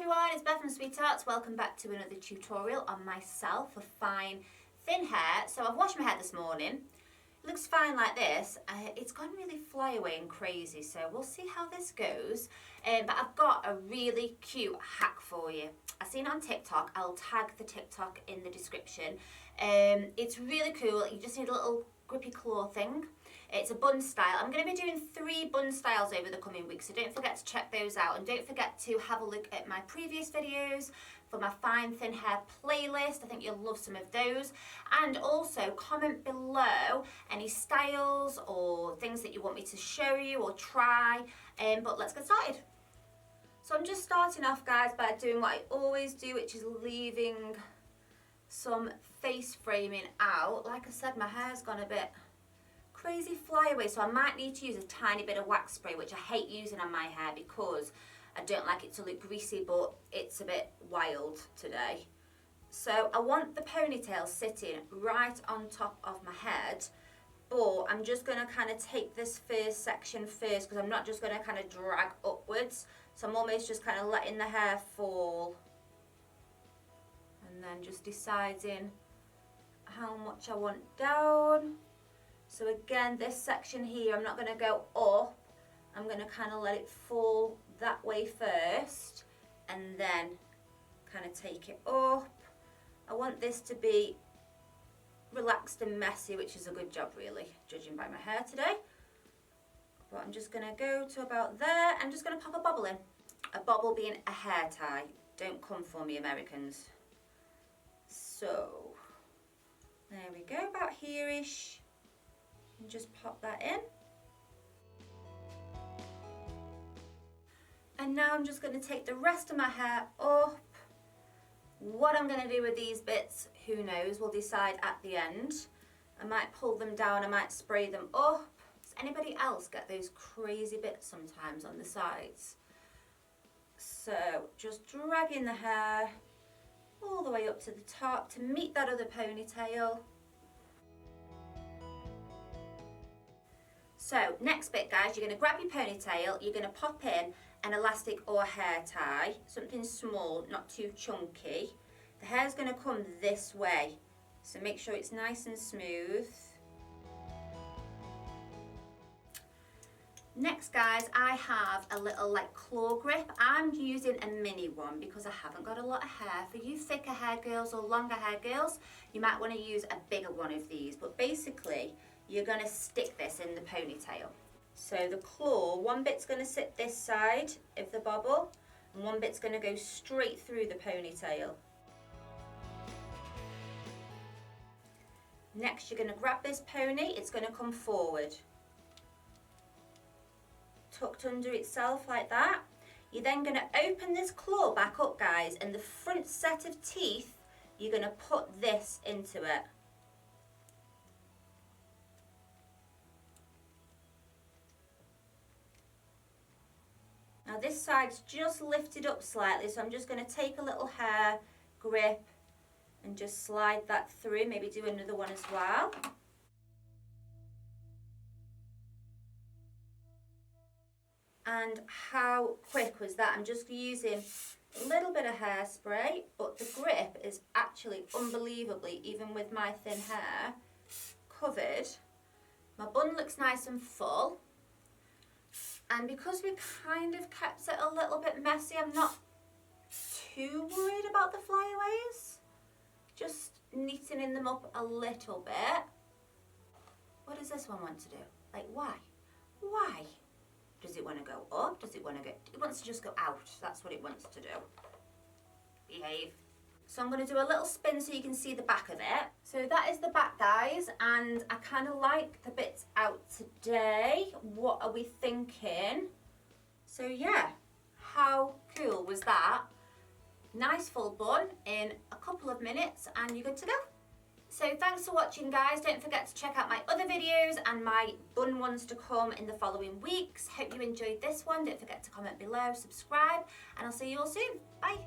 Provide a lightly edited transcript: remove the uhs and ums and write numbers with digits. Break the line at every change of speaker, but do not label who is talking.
everyone, it's Beth from Sweethearts. Welcome back to another tutorial on myself for fine thin hair. So I've washed my hair this morning. It looks fine like this. It's gone really flyaway and crazy, so we'll see how this goes. But I've got a really cute hack for you. I've seen it on TikTok. I'll tag the TikTok in the description. It's really cool. You just need a little grippy claw thing. It's a bun style. I'm going to be doing 3 bun styles over the coming weeks, so don't forget to check those out, and don't forget to have a look at my previous videos for my fine thin hair playlist. I think you'll love some of those. And also comment below any styles or things that you want me to show you or try. But let's get started. So I'm just starting off, guys, by doing what I always do, which is leaving some face framing out. Like I said, my hair's gone a bit crazy flyaway, so I might need to use a tiny bit of wax spray, which I hate using on my hair because I don't like it to look greasy, but it's a bit wild today. So I want the ponytail sitting right on top of my head, but I'm just going to kind of take this first section first because I'm not just going to kind of drag upwards. So I'm almost just kind of letting the hair fall and then just deciding how much I want down. So again, this section here, I'm not going to go up. I'm going to kind of let it fall that way first and then kind of take it up. I want this to be relaxed and messy, which is a good job really, judging by my hair today. But I'm just going to go to about there. I'm just going to pop a bobble in. A bobble being a hair tie. Don't come for me, Americans. So there we go, about here-ish. And just pop that in. And now I'm just going to take the rest of my hair up. What I'm going to do with these bits, who knows, we'll decide at the end. I might pull them down, I might spray them up. Does anybody else get those crazy bits sometimes on the sides? So just dragging the hair all the way up to the top to meet that other ponytail. So next bit, guys, you're going to grab your ponytail, you're going to pop in an elastic or hair tie, something small, not too chunky. The hair's going to come this way, so make sure it's nice and smooth. Next, guys, I have a little like claw grip. I'm using a mini one because I haven't got a lot of hair. For you thicker hair girls or longer hair girls, you might want to use a bigger one of these, but basically you're going to stick this in the ponytail. So the claw, one bit's going to sit this side of the bobble and one bit's going to go straight through the ponytail. Next, you're going to grab this pony, it's going to come forward, tucked under itself like that. You're then going to open this claw back up, guys, and the front set of teeth, you're going to put this into it. Now this side's just lifted up slightly, so I'm just going to take a little hair grip and just slide that through, maybe do another one as well. And how quick was that? I'm just using a little bit of hairspray, but the grip is actually unbelievably, even with my thin hair, covered. My bun looks nice and full. And because we kind of kept it a little bit messy, I'm not too worried about the flyaways. Just neatening them up a little bit. What does this one want to do? Like, why? Why? Does it want to go up? Does it want to go? It wants to just go out. That's what it wants to do. Behave. So I'm going to do a little spin so you can see the back of it. So that is the back, guys, and I kind of like the bits out today. What are we thinking? So yeah, how cool was that? Nice full bun in a couple of minutes and you're good to go. So thanks for watching, guys. Don't forget to check out my other videos and my bun ones to come in the following weeks. Hope you enjoyed this one. Don't forget to comment below, subscribe, and I'll see you all soon. Bye.